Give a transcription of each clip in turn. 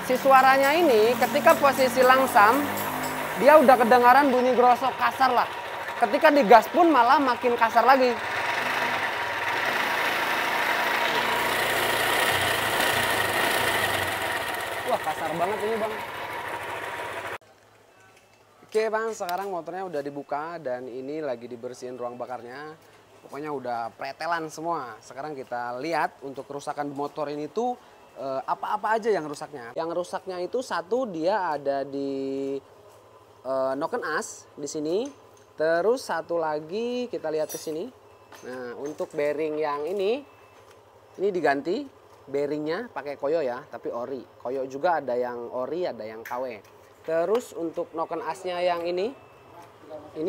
si suaranya ini ketika posisi langsam, dia udah kedengaran bunyi grosok kasar lah. Ketika digas pun malah makin kasar lagi. Wah, kasar banget ini bang. Oke bang, sekarang motornya udah dibuka dan ini lagi dibersihin ruang bakarnya. Pokoknya udah pretelan semua. Sekarang kita lihat untuk kerusakan motor ini tuh apa-apa aja yang rusaknya. Yang rusaknya itu satu, dia ada di noken as di sini. Terus satu lagi kita lihat ke sini. Nah, untuk bearing yang ini diganti bearingnya pakai koyo ya, tapi ori. Koyo juga ada yang ori, ada yang KW. Terus untuk noken asnya yang ini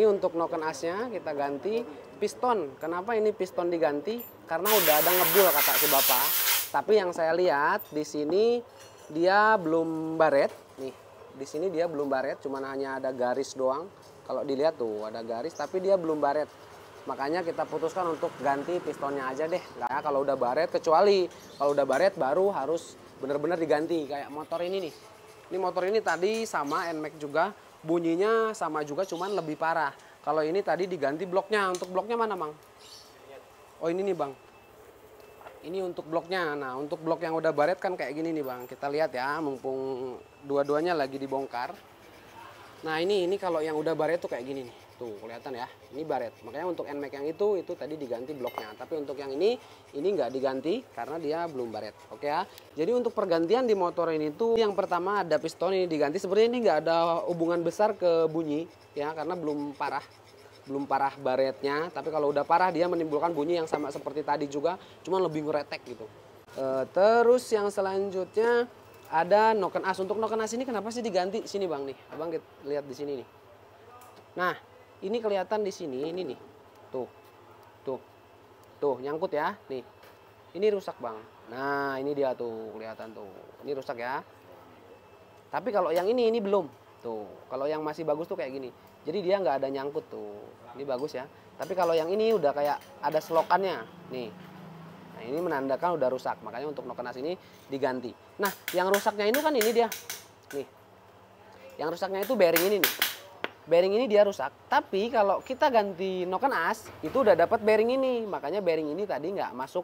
untuk noken asnya kita ganti piston. Kenapa ini piston diganti? Karena udah ada ngebul kata si bapak. Tapi yang saya lihat di sini dia belum baret. Nih, di sini dia belum baret, cuman hanya ada garis doang. Kalau dilihat tuh ada garis, tapi dia belum baret. Makanya kita putuskan untuk ganti pistonnya aja deh. Nggak ya kalau udah baret, kecuali kalau udah baret baru harus bener-bener diganti. Kayak motor ini nih. Ini motor ini tadi sama NMAX juga, bunyinya sama juga cuman lebih parah. Kalau ini tadi diganti bloknya. Untuk bloknya mana bang? Oh ini nih bang. Ini untuk bloknya. Nah untuk blok yang udah baret kan kayak gini nih bang. Kita lihat ya, mumpung dua-duanya lagi dibongkar. Nah ini kalau yang udah baret tuh kayak gini nih. Tuh kelihatan ya, ini baret. Makanya untuk NMAX yang itu tadi diganti bloknya. Tapi untuk yang ini nggak diganti karena dia belum baret. Oke ya. Jadi untuk pergantian di motor ini tuh yang pertama ada piston ini diganti. Sebenarnya ini nggak ada hubungan besar ke bunyi ya, karena belum parah baretnya. Tapi kalau udah parah dia menimbulkan bunyi yang sama seperti tadi juga, cuma lebih ngeretek gitu. Terus yang selanjutnya ada noken as. Untuk noken as ini kenapa sih diganti? Sini bang nih, abang lihat di sini nih. Nah ini kelihatan di sini, ini nih, tuh nyangkut ya, nih, ini rusak bang. Nah ini dia tuh kelihatan tuh, ini rusak ya. Tapi kalau yang ini belum, tuh. Kalau yang masih bagus tuh kayak gini, jadi dia nggak ada nyangkut tuh, ini bagus ya. Tapi kalau yang ini udah kayak ada selokannya, nih. Nah ini menandakan udah rusak, makanya untuk noken as ini diganti. Nah yang rusaknya ini kan ini dia, nih. Yang rusaknya itu bearing ini nih. Bearing ini dia rusak, tapi kalau kita ganti noken as itu udah dapat bearing ini, makanya bearing ini tadi nggak masuk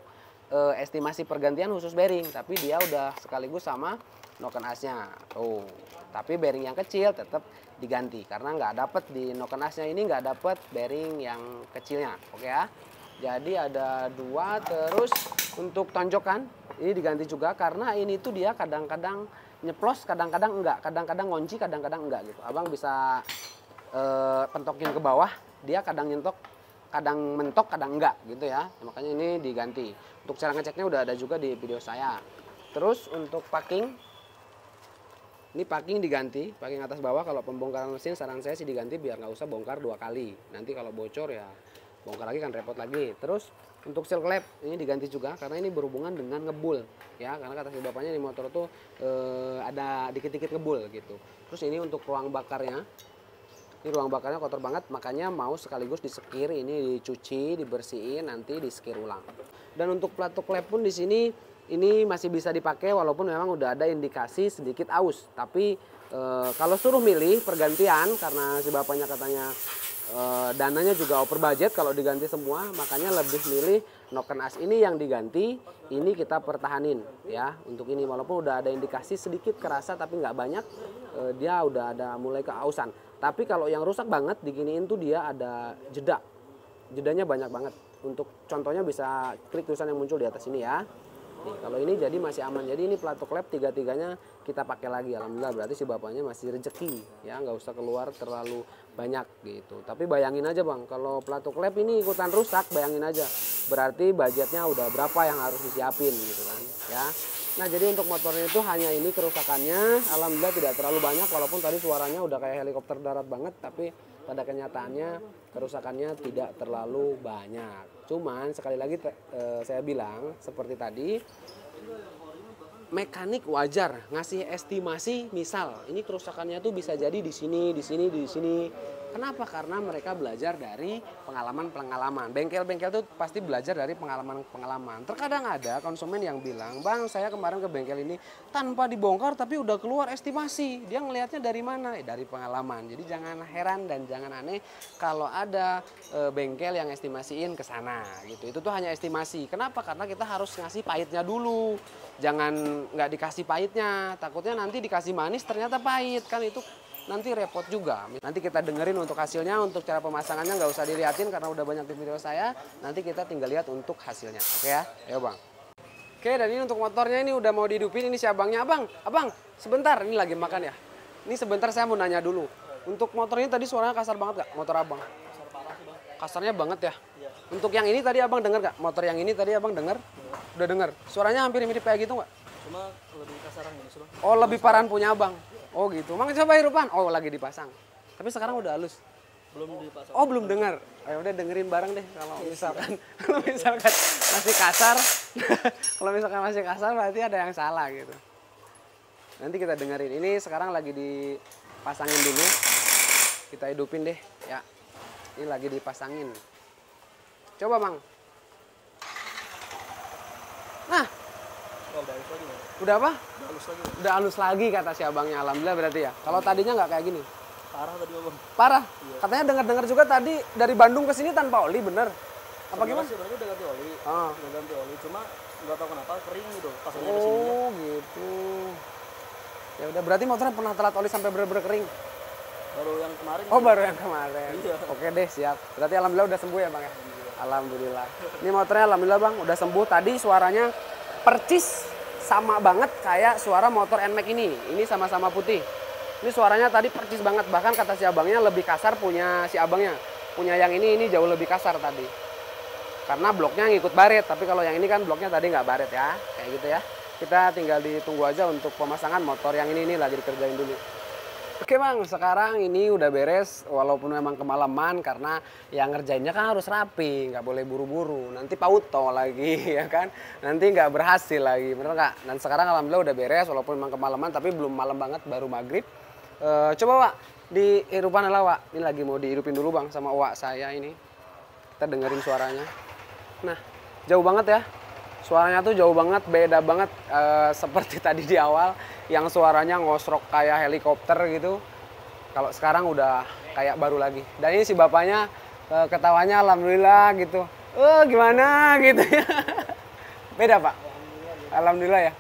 estimasi pergantian khusus bearing, tapi dia udah sekaligus sama noken asnya. Tuh, tapi bearing yang kecil tetap diganti karena nggak dapat di noken asnya ini, nggak dapat bearing yang kecilnya, oke ya. Jadi ada dua. Terus untuk tonjokan ini diganti juga karena ini tuh dia kadang-kadang nyeplos, kadang-kadang enggak, kadang-kadang ngunci, kadang-kadang enggak gitu. Abang bisa pentokin ke bawah, dia kadang nyentok, kadang mentok, kadang enggak gitu ya. Makanya ini diganti. Untuk cara ngeceknya udah ada juga di video saya. Terus untuk packing, ini packing diganti, packing atas bawah. Kalau pembongkaran mesin saran saya sih diganti biar nggak usah bongkar 2 kali. Nanti kalau bocor ya bongkar lagi kan repot lagi. Terus untuk seal klep ini diganti juga karena ini berhubungan dengan ngebul ya, karena kata si bapaknya di motor tuh ada dikit-dikit ngebul gitu. Terus ini untuk ruang bakarnya. Ini ruang bakarnya kotor banget, makanya mau sekaligus disekir, ini dicuci, dibersihin, nanti disekir ulang. Dan untuk pelatuk klep pun di sini ini masih bisa dipakai walaupun memang udah ada indikasi sedikit aus. Tapi kalau suruh milih pergantian karena si bapaknya katanya dananya juga over budget kalau diganti semua, makanya lebih milih noken as ini yang diganti, ini kita pertahanin ya. Untuk ini walaupun udah ada indikasi sedikit kerasa tapi nggak banyak, dia udah ada mulai keausan. Tapi kalau yang rusak banget diginiin tuh dia ada jedanya banyak banget. Untuk contohnya bisa klik tulisan yang muncul di atas ini ya. Nih, kalau ini jadi masih aman. Jadi ini pelatuk klep tiga-tiganya kita pakai lagi. Alhamdulillah, berarti si bapaknya masih rezeki ya, nggak usah keluar terlalu banyak gitu. Tapi bayangin aja bang, kalau pelatuk klep ini ikutan rusak, bayangin aja. Berarti budgetnya udah berapa yang harus disiapin gitu kan ya. Nah jadi untuk motornya itu hanya ini kerusakannya. Alhamdulillah tidak terlalu banyak, walaupun tadi suaranya udah kayak helikopter darat banget, tapi pada kenyataannya kerusakannya tidak terlalu banyak. Cuman sekali lagi saya bilang seperti tadi, mekanik wajar ngasih estimasi, misal ini kerusakannya tuh bisa jadi di sini, di sini, di sini. Kenapa? Karena mereka belajar dari pengalaman-pengalaman. Bengkel-bengkel itu pasti belajar dari pengalaman-pengalaman. Terkadang ada konsumen yang bilang, "Bang, saya kemarin ke bengkel ini tanpa dibongkar tapi udah keluar estimasi." Dia ngelihatnya dari mana? Dari pengalaman. Jadi jangan heran dan jangan aneh kalau ada bengkel yang estimasiin ke sana gitu. Itu tuh hanya estimasi. Kenapa? Karena kita harus ngasih pahitnya dulu. Jangan nggak dikasih pahitnya. Takutnya nanti dikasih manis ternyata pahit. Kan itu nanti repot juga. Nanti kita dengerin untuk hasilnya, untuk cara pemasangannya nggak usah dilihatin karena udah banyak di video saya. Nanti kita tinggal lihat untuk hasilnya. Oke ya, ayo bang. Oke, dan ini untuk motornya ini udah mau dihidupin. Ini si abangnya, abang, sebentar. Ini lagi makan ya. Ini sebentar saya mau nanya dulu. Untuk motor ini tadi suaranya kasar banget gak? Motor abang? Kasar parah sih bang. Kasarnya banget ya? Iya. Untuk yang ini tadi abang denger gak? Motor yang ini tadi abang denger? Udah denger? Suaranya hampir mirip kayak gitu gak? Cuma lebih kasaran gini sih bang. Oh, lebih parahan punya abang? Oh gitu. Mang coba hirupan. Oh lagi dipasang. Tapi sekarang udah halus. Belum dipasang. Oh belum dengar. Ayo udah dengerin bareng deh kalau misalkan kalau misalkan masih kasar. Kalau misalkan masih kasar berarti ada yang salah gitu. Nanti kita dengerin. Ini sekarang lagi dipasangin dulu. Kita hidupin deh ya. Ini lagi dipasangin. Coba Mang. Nah, Oh, udah halus lagi bang. udah apa? Udah halus lagi bang. Udah halus lagi kata si abangnya. Alhamdulillah berarti ya. Kalau tadinya nggak kayak gini. Parah tadi bang. Parah. Iya. Katanya dengar-dengar juga tadi dari Bandung ke sini tanpa oli, bener? Apa gimana? Sebenarnya udah ganti oli. Ah. Udah ganti oli. Cuma nggak tahu kenapa kering gitu. Pasangnya ke sininya. Oh gitu. Ya udah berarti motornya pernah telat oli sampai bener-bener kering. Baru yang kemarin. Oh baru yang kemarin. Iya. Oke deh siap. Berarti alhamdulillah udah sembuh ya bang ya. Alhamdulillah. Ini motornya alhamdulillah bang udah sembuh. Tadi suaranya percis sama banget kayak suara motor NMAX ini. Ini sama-sama putih. Ini suaranya tadi percis banget. Bahkan kata si abangnya lebih kasar punya si abangnya. Punya yang ini jauh lebih kasar tadi. Karena bloknya ngikut baret. Tapi kalau yang ini kan bloknya tadi nggak baret ya. Kayak gitu ya. Kita tinggal ditunggu aja untuk pemasangan motor yang ini lagi dikerjain dulu. Oke bang, sekarang ini udah beres walaupun memang kemalaman karena yang ngerjainnya kan harus rapi, nggak boleh buru-buru. Nanti pauto lagi ya kan, nanti nggak berhasil lagi, bener nggak? Dan sekarang alhamdulillah udah beres walaupun memang kemalaman tapi belum malam banget, baru maghrib. Coba Wak, dihirupan lah Wak, ini lagi mau dihirupin dulu bang sama Wak saya ini. Kita dengerin suaranya. Nah, jauh banget ya. Suaranya tuh jauh banget, beda banget seperti tadi di awal yang suaranya ngosrok kayak helikopter gitu. Kalau sekarang udah kayak baru lagi. Dan ini si bapaknya ketawanya alhamdulillah gitu. Gimana gitu ya. Beda Pak? Alhamdulillah ya.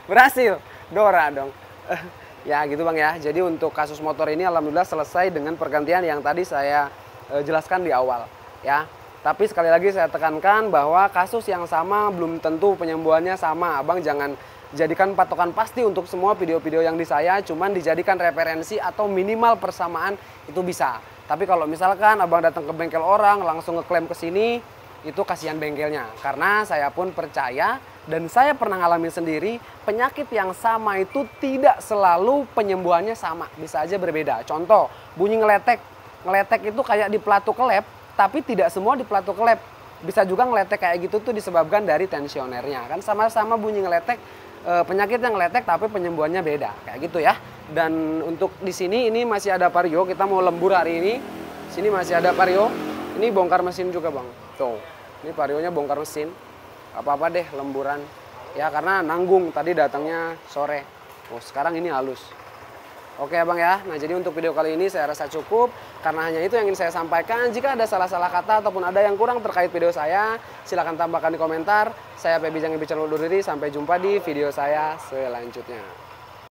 Berhasil. Dora dong. Ya gitu Bang ya. Jadi untuk kasus motor ini alhamdulillah selesai dengan pergantian yang tadi saya jelaskan di awal ya. Tapi sekali lagi saya tekankan bahwa kasus yang sama belum tentu penyembuhannya sama. Abang jangan jadikan patokan pasti untuk semua video-video yang di saya, cuman dijadikan referensi atau minimal persamaan itu bisa. Tapi kalau misalkan abang datang ke bengkel orang langsung ngeklaim ke sini, itu kasihan bengkelnya. Karena saya pun percaya dan saya pernah ngalamin sendiri, penyakit yang sama itu tidak selalu penyembuhannya sama, bisa aja berbeda. Contoh, bunyi ngeletek. Ngeletek itu kayak di pelatuk lep, tapi tidak semua di pelatuk lep. Bisa juga ngeletek kayak gitu tuh disebabkan dari tensionernya. Kan sama-sama bunyi ngeletek, penyakit yang ngeletek tapi penyembuhannya beda. Kayak gitu ya. Dan untuk di sini ini masih ada vario, kita mau lembur hari ini. Sini masih ada vario. Ini bongkar mesin juga, Bang. Tuh. Ini varionya bongkar mesin. Apa-apa deh lemburan. Ya karena nanggung tadi datangnya sore. Oh, sekarang ini halus. Oke Bang ya, nah jadi untuk video kali ini saya rasa cukup. Karena hanya itu yang ingin saya sampaikan. Jika ada salah-salah kata ataupun ada yang kurang terkait video saya, silahkan tambahkan di komentar. Saya Pebi Jangan Bicara Undur Diri, sampai jumpa di video saya selanjutnya.